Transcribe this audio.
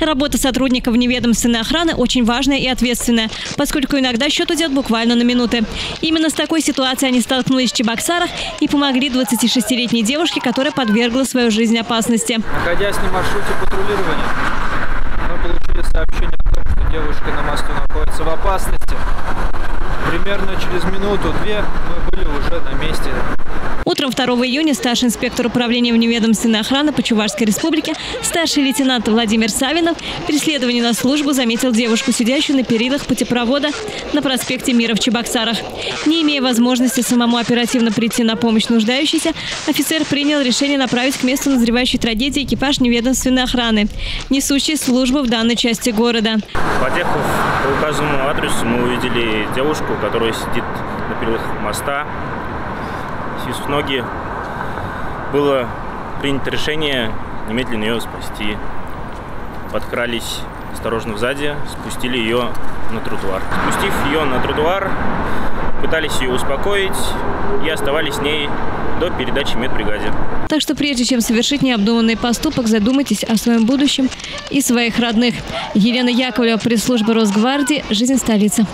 Работа сотрудников вневедомственной охраны очень важная и ответственная, поскольку иногда счет идет буквально на минуты. Именно с такой ситуацией они столкнулись в Чебоксарах и помогли 26-летней девушке, которая подвергла свою жизнь опасности. Находясь на маршруте патрулирования, мы получили сообщение о том, что девушка на мосту находится в опасности. Примерно через минуту-две мы были уже на месте. Утром 2 июня старший инспектор управления вневедомственной охраны по Чувашской республике, старший лейтенант Владимир Савинов, при следовании на службу заметил девушку, сидящую на перилах путепровода на проспекте Мира в Чебоксарах. Не имея возможности самому оперативно прийти на помощь нуждающейся, офицер принял решение направить к месту назревающей трагедии экипаж вневедомственной охраны, несущий службу в данной части города. Подъехав по указанному адресу, мы увидели девушку, которая сидит на перилах моста. Свесив ноги, было принято решение немедленно ее спасти. Подкрались осторожно сзади, спустили ее на тротуар. Спустив ее на тротуар, пытались ее успокоить и оставались с ней до передачи медбригаде. Так что прежде чем совершить необдуманный поступок, задумайтесь о своем будущем и своих родных. Елена Яковлева, пресс-служба Росгвардии, «Жизнь столицы».